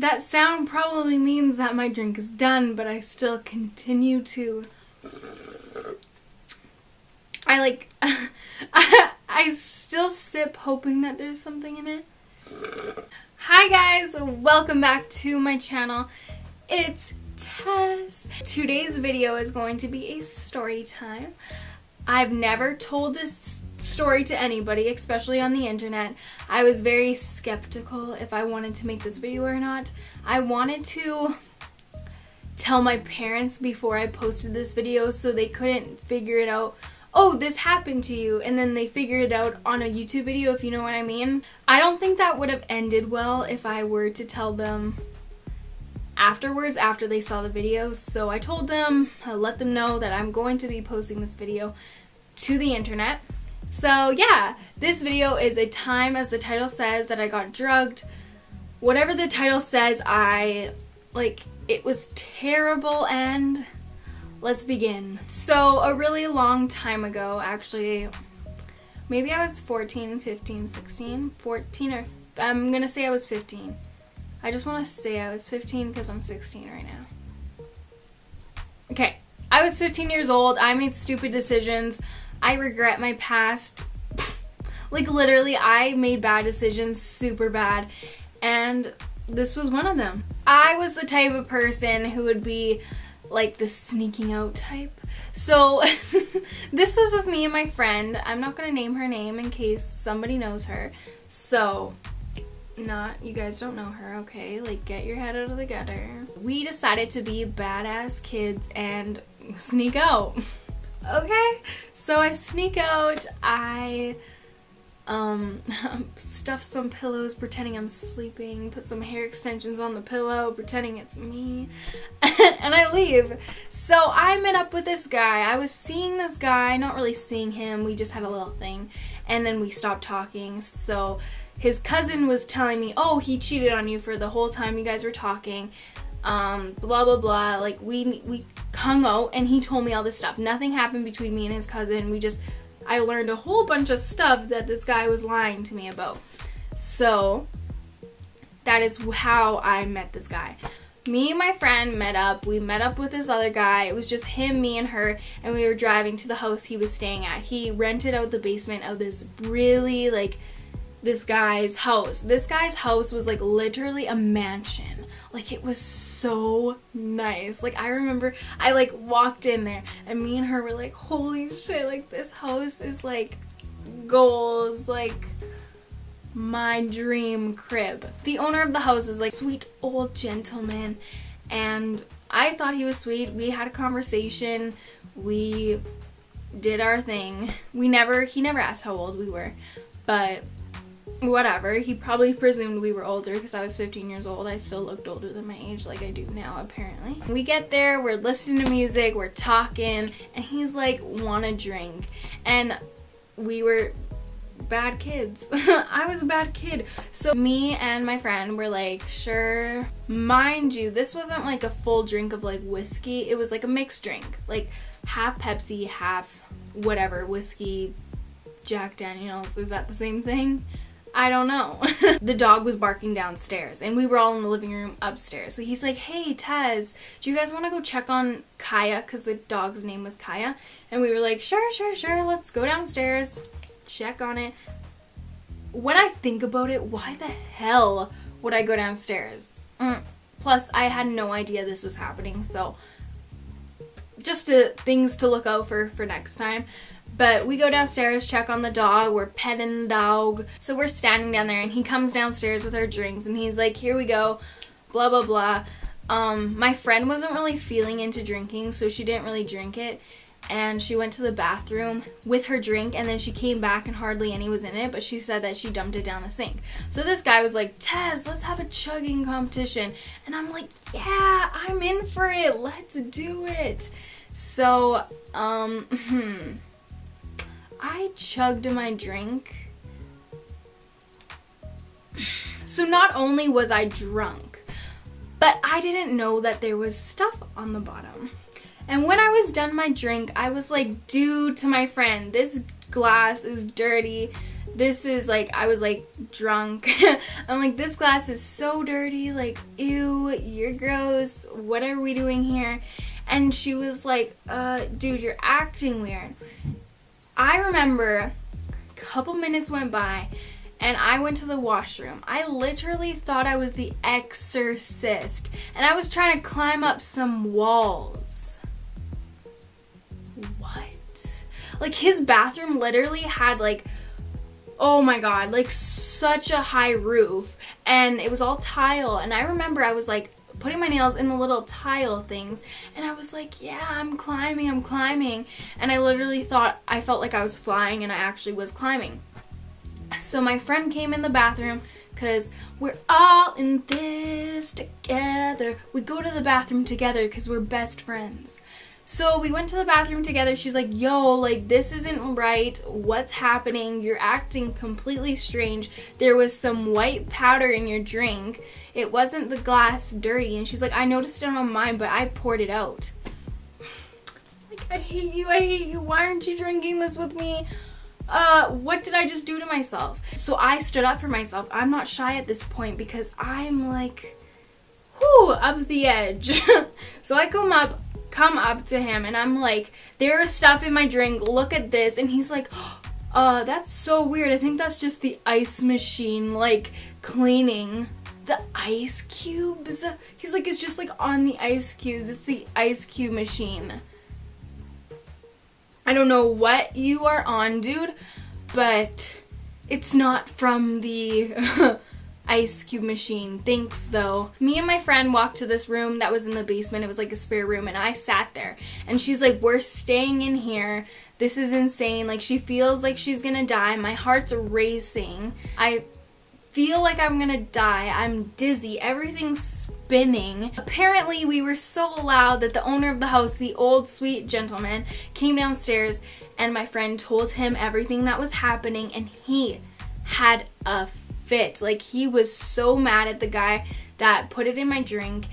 That sound probably means that my drink is done, but I still continue to... I still sip hoping that there's something in it. Hi guys, welcome back to my channel. It's Tess. Today's video is going to be a story time. I've never told this story to anybody, especially on the internet. I was very skeptical if I wanted to make this video or not. I wanted to tell my parents before I posted this video so they couldn't figure it out. Oh, this happened to you, and then they figure it out on a YouTube video, if you know what I mean. I don't think that would have ended well if I were to tell them afterwards, after they saw the video. So I told them, I let them know that I'm going to be posting this video to the internet. So yeah, this video is a time, as the title says, that I got drugged. Whatever the title says, it was terrible, and let's begin. So a really long time ago, actually, maybe I was 14, 15, 16, 14, or I'm gonna say I was 15. I just want to say I was 15 because I'm 16 right now. Okay, I was 15 years old. I made stupid decisions. I regret my past. Like, literally, I made bad decisions, super bad, and this was one of them. I was the type of person who would be like the sneaking out type. So this was with me and my friend. I'm not gonna name her name in case somebody knows her. So you guys don't know her, okay? Like, get your head out of the gutter. We decided to be badass kids and sneak out. Okay, so I sneak out. I stuff some pillows pretending I'm sleeping, put some hair extensions on the pillow pretending it's me, and I leave. So I met up with this guy. I was seeing this guy, not really seeing him, we just had a little thing, and then we stopped talking. So his cousin was telling me, oh, he cheated on you for the whole time you guys were talking, blah blah blah. Like, we hung out and he told me all this stuff. Nothing happened between me and his cousin. I learned a whole bunch of stuff that this guy was lying to me about. So that is how I met this guy. Me and my friend met up. We met up with this other guy. It was just him, me, and her, and we were driving to the house he was staying at. He rented out the basement of this this guy's house. This guy's house was like literally a mansion. Like, it was so nice. Like, I remember I like walked in there and me and her were like, holy shit, like, this house is like goals, like my dream crib. The owner of the house is like sweet old gentleman, and I thought he was sweet. We had a conversation. We did our thing. He never asked how old we were, but whatever. He probably presumed we were older because I was 15 years old. I still looked older than my age, like I do now, apparently. We get there, we're listening to music, we're talking, and he's like, want a drink? And we were bad kids. I was a bad kid. So me and my friend were like, sure. Mind you, this wasn't like a full drink of like whiskey. It was like a mixed drink. Like, half Pepsi, half whatever, whiskey, Jack Daniels. Is that the same thing? I don't know. The dog was barking downstairs and we were all in the living room upstairs. So he's like, hey Tez, do you guys want to go check on Kaya? Because the dog's name was Kaya. And we were like, sure, let's go downstairs, check on it. When I think about it, why the hell would I go downstairs? Plus, I had no idea this was happening, so just things to look out for next time. But we go downstairs, check on the dog, we're petting the dog. So we're standing down there and he comes downstairs with our drinks and he's like, here we go, blah, blah, blah. My friend wasn't really feeling into drinking, so she didn't really drink it. And she went to the bathroom with her drink, and then she came back and hardly any was in it, but she said that she dumped it down the sink. So this guy was like, Tez, let's have a chugging competition. And I'm like, yeah, I'm in for it, let's do it. So, I chugged my drink. So not only was I drunk, but I didn't know that there was stuff on the bottom. And when I was done my drink, I was like, dude, to my friend, this glass is dirty. This is like, I was like drunk. I'm like, this glass is so dirty. Like, ew, you're gross. What are we doing here? And she was like, dude, you're acting weird. I remember a couple minutes went by and I went to the washroom. I literally thought I was the exorcist and I was trying to climb up some walls. What? Like, his bathroom literally had like, oh my god, like such a high roof, and it was all tile, and I remember I was like putting my nails in the little tile things, and I was like, yeah, I'm climbing, and I literally thought, I felt like I was flying, and I actually was climbing. So my friend came in the bathroom, because we're all in this together. We go to the bathroom together because we're best friends. So we went to the bathroom together. She's like, yo, like, this isn't right. What's happening? You're acting completely strange. There was some white powder in your drink. It wasn't the glass dirty. And she's like, I noticed it on mine, but I poured it out. Like, I hate you. Why aren't you drinking this with me? What did I just do to myself? So I stood up for myself. I'm not shy at this point because I'm like, whoo, up the edge. So I come up to him and I'm like, there is stuff in my drink, look at this. And he's like, that's so weird. I think that's just the ice machine, like, cleaning the ice cubes. He's like, it's just like on the ice cubes. It's the ice cube machine. I don't know what you are on, dude, but it's not from the ice cube machine. Thanks, though. Me and my friend walked to this room that was in the basement. It was like a spare room, and I sat there. And she's like, we're staying in here. This is insane. Like, she feels like she's gonna die. My heart's racing. I feel like I'm gonna die. I'm dizzy. Everything's spinning. Apparently, we were so loud that the owner of the house, the old sweet gentleman, came downstairs, and my friend told him everything that was happening, and he had a fit. Like, he was so mad at the guy that put it in my drink.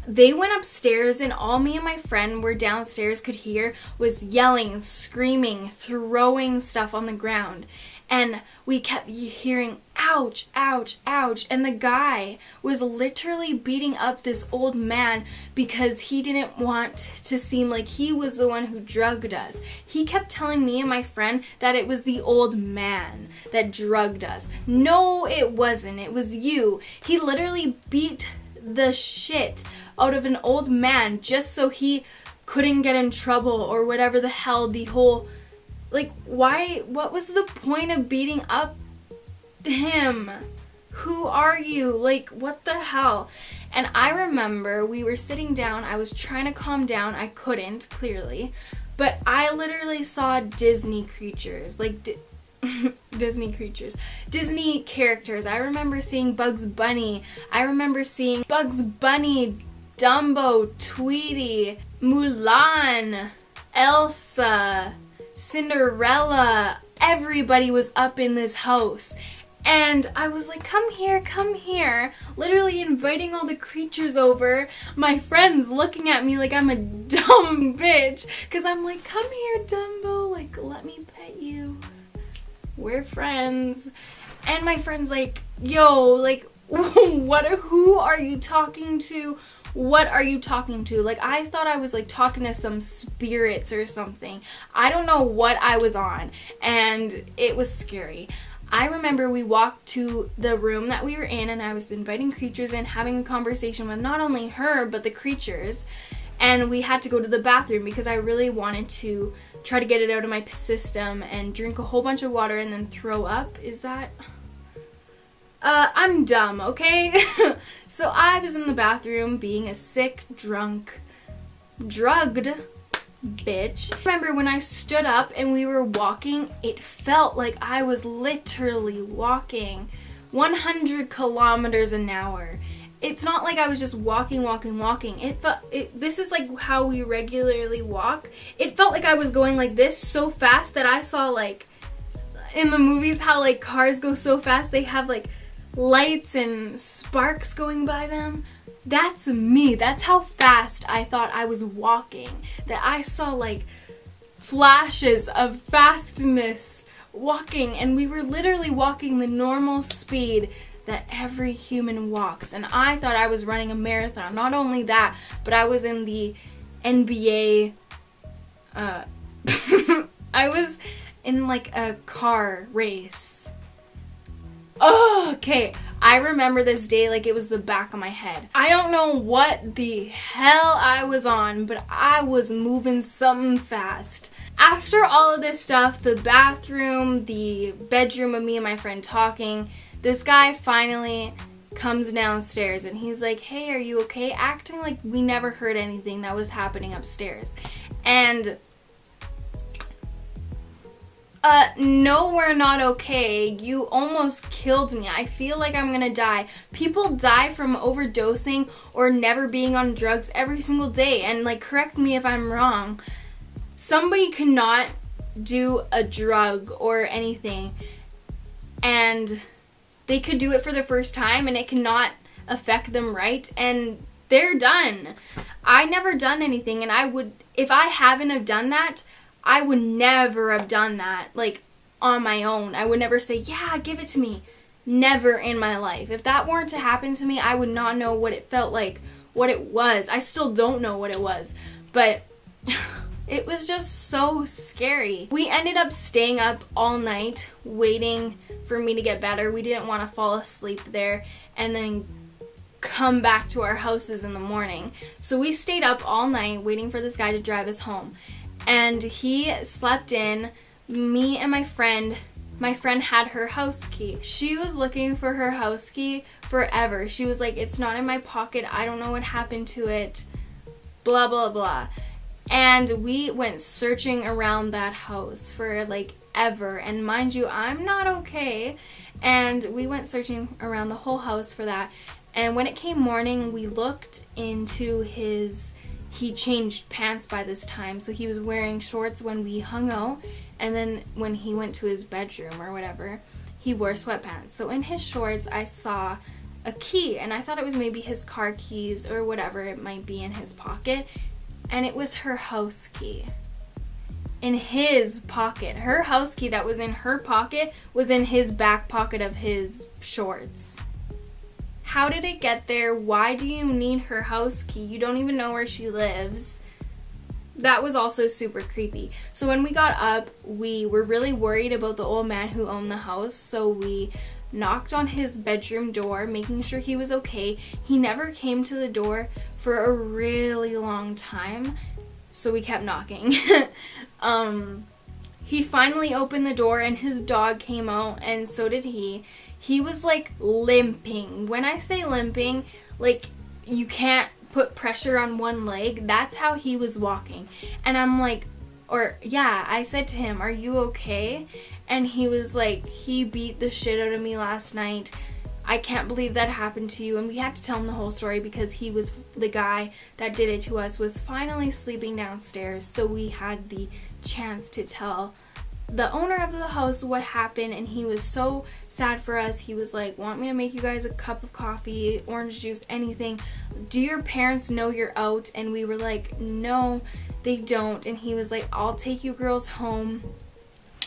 They went upstairs, and all me and my friend were downstairs could hear was yelling, screaming, throwing stuff on the ground. And we kept hearing, ouch, ouch, ouch. And the guy was literally beating up this old man because he didn't want to seem like he was the one who drugged us. He kept telling me and my friend that it was the old man that drugged us. No, it wasn't. It was you. He literally beat the shit out of an old man just so he couldn't get in trouble or whatever the hell the whole... Like, why? What was the point of beating up him? Who are you? Like, what the hell? And I remember we were sitting down. I was trying to calm down. I couldn't, clearly. But I literally saw Disney creatures. Like, Disney creatures. Disney characters. I remember seeing Bugs Bunny. I remember seeing Bugs Bunny, Dumbo, Tweety, Mulan, Elsa, Cinderella. Everybody was up in this house. And I was like, come here, literally inviting all the creatures over. My friends looking at me like I'm a dumb bitch. Because I'm like, come here, Dumbo, like, let me pet you. We're friends. And my friend's like, yo, like, who are you talking to? What are you talking to? Like, I thought I was like talking to some spirits or something. I don't know what I was on, and it was scary. I remember we walked to the room that we were in, and I was inviting creatures in, having a conversation with not only her, but the creatures. And we had to go to the bathroom because I really wanted to try to get it out of my system and drink a whole bunch of water and then throw up. Is that... I'm dumb, okay? So I was in the bathroom being a sick, drunk, drugged bitch. I remember when I stood up and we were walking, it felt like I was literally walking 100 kilometers an hour. It's not like I was just walking. This is like how we regularly walk. It felt like I was going like this so fast that I saw, like, in the movies how, like, cars go so fast, they have, like, lights and sparks going by them. That's me. That's how fast I thought I was walking. That I saw, like, flashes of fastness walking, and we were literally walking the normal speed that every human walks, and I thought I was running a marathon. Not only that, but I was in the NBA, I was in like a car race. Oh, okay. I remember this day like it was the back of my head. I don't know what the hell I was on, but I was moving something fast. After all of this stuff, the bathroom, the bedroom of me and my friend talking, this guy finally comes downstairs and he's like, hey, are you okay? Acting like we never heard anything that was happening upstairs. And no, we're not okay. You almost killed me. I feel like I'm gonna die. People die from overdosing or never being on drugs every single day. And like, correct me if I'm wrong. Somebody cannot do a drug or anything, and they could do it for the first time and it cannot affect them, right? And they're done. I never done anything, and I would, if I haven't have done that, I would never have done that, like, on my own. I would never say, yeah, give it to me. Never in my life. If that weren't to happen to me, I would not know what it felt like, what it was. I still don't know what it was, but it was just so scary. We ended up staying up all night waiting for me to get better. We didn't want to fall asleep there and then come back to our houses in the morning. So we stayed up all night waiting for this guy to drive us home. And he slept in. Me and my friend had her house key. She was looking for her house key forever. She was like, it's not in my pocket. I don't know what happened to it. Blah, blah, blah. And we went searching around that house for like ever. And mind you, I'm not okay. And we went searching around the whole house for that. And when it came morning, we looked into he changed pants by this time, so he was wearing shorts when we hung out, and then when he went to his bedroom or whatever, he wore sweatpants. So in his shorts, I saw a key, and I thought it was maybe his car keys or whatever it might be in his pocket, and it was her house key. In his pocket. Her house key that was in her pocket was in his back pocket of his shorts. How did it get there? Why do you need her house key? You don't even know where she lives. That was also super creepy. So when we got up, we were really worried about the old man who owned the house. So we knocked on his bedroom door, making sure he was okay. He never came to the door for a really long time, so we kept knocking. He finally opened the door and his dog came out, and so did he. He was like limping. When I say limping, like you can't put pressure on one leg. That's how he was walking. And I'm like, I said to him, are you okay? And he was like, he beat the shit out of me last night. I can't believe that happened to you. And we had to tell him the whole story because he was, the guy that did it to us was finally sleeping downstairs. So we had the chance to tell the owner of the house what happened, and he was so sad for us. He was like, want me to make you guys a cup of coffee, orange juice, anything? Do your parents know you're out? And we were like, no, they don't. And he was like, I'll take you girls home.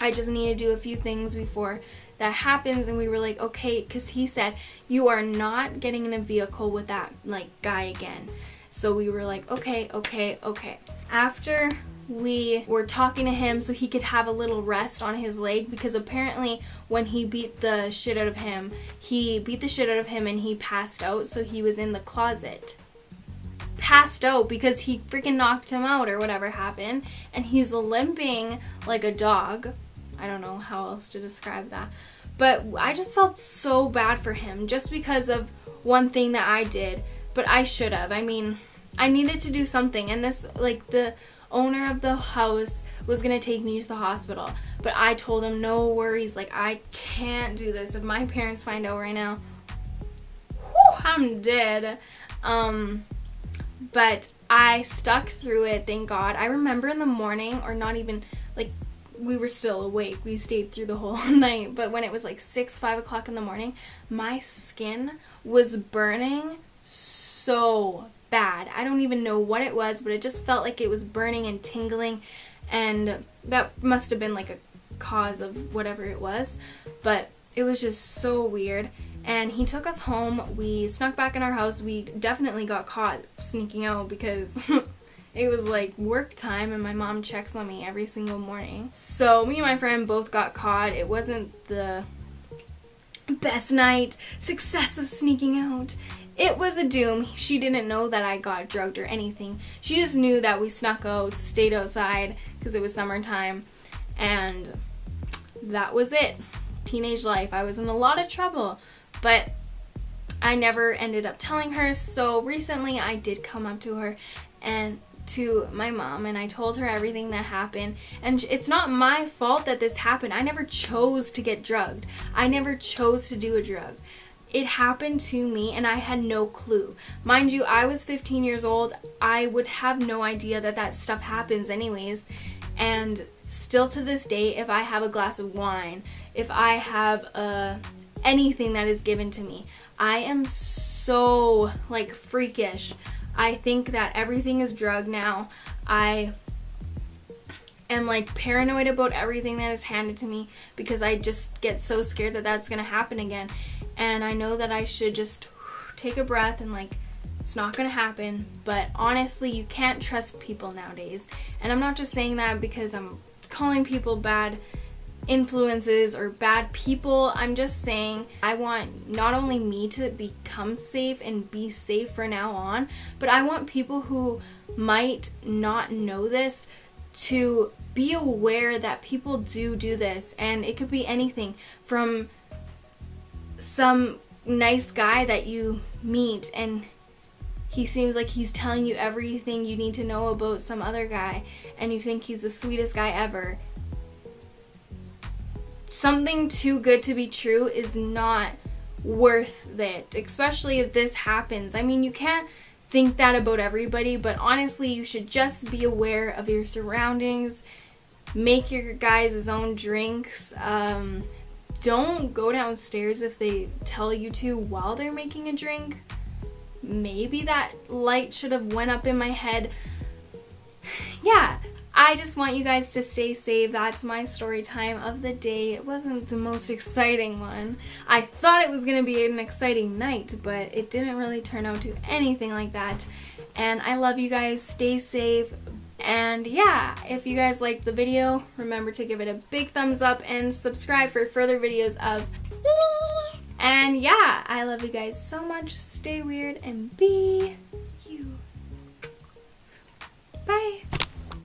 I just need to do a few things before that happens. And we were like, okay, because he said, you are not getting in a vehicle with that like guy again. So we were like, okay. After we were talking to him so he could have a little rest on his leg, because apparently when he beat the shit out of him and he passed out, so he was in the closet. Passed out because he freaking knocked him out or whatever happened, and he's limping like a dog. I don't know how else to describe that. But I just felt so bad for him just because of one thing that I did, but I should have. I mean, I needed to do something, and this, like, the owner of the house was gonna take me to the hospital, but I told him no worries, like I can't do this. If my parents find out right now, whew, I'm dead. But I stuck through it, thank God. I remember in the morning, or not even, like, we were still awake, we stayed through the whole night, but when it was like 5 o'clock in the morning, my skin was burning so bad. I don't even know what it was, but it just felt like it was burning and tingling, and that must have been like a cause of whatever it was, but it was just so weird. And he took us home. We snuck back in our house. We definitely got caught sneaking out because it was like work time and my mom checks on me every single morning. So me and my friend both got caught. It wasn't the best night success of sneaking out. It was a doom. She didn't know that I got drugged or anything. She just knew that we snuck out, stayed outside because it was summertime, and that was it. Teenage life. I was in a lot of trouble, but I never ended up telling her. So recently I did come up to her and to my mom, and I told her everything that happened. And it's not my fault that this happened. I never chose to get drugged. I never chose to do a drug. It happened to me and I had no clue. Mind you, I was 15 years old. I would have no idea that that stuff happens anyways. And still to this day, if I have a glass of wine, if I have anything that is given to me, I am so like freakish. I think that everything is drugged now. I am like paranoid about everything that is handed to me because I just get so scared that that's gonna happen again. And I know that I should just take a breath and like, it's not gonna happen. But honestly, you can't trust people nowadays. And I'm not just saying that because I'm calling people bad influences or bad people. I'm just saying I want not only me to become safe and be safe from now on, but I want people who might not know this to be aware that people do this. And it could be anything from some nice guy that you meet and he seems like he's telling you everything you need to know about some other guy and you think he's the sweetest guy ever. Something too good to be true is not worth it, especially if this happens. I mean, you can't think that about everybody, but honestly, you should just be aware of your surroundings. Make your guys' own drinks. Don't go downstairs if they tell you to while they're making a drink. Maybe that light should have went up in my head. Yeah, I just want you guys to stay safe. That's my story time of the day. It wasn't the most exciting one. I thought it was going to be an exciting night, but it didn't really turn out to anything like that. And I love you guys. Stay safe. And yeah, if you guys liked the video, remember to give it a big thumbs up and subscribe for further videos of me. And yeah, I love you guys so much. Stay weird and be you. Bye.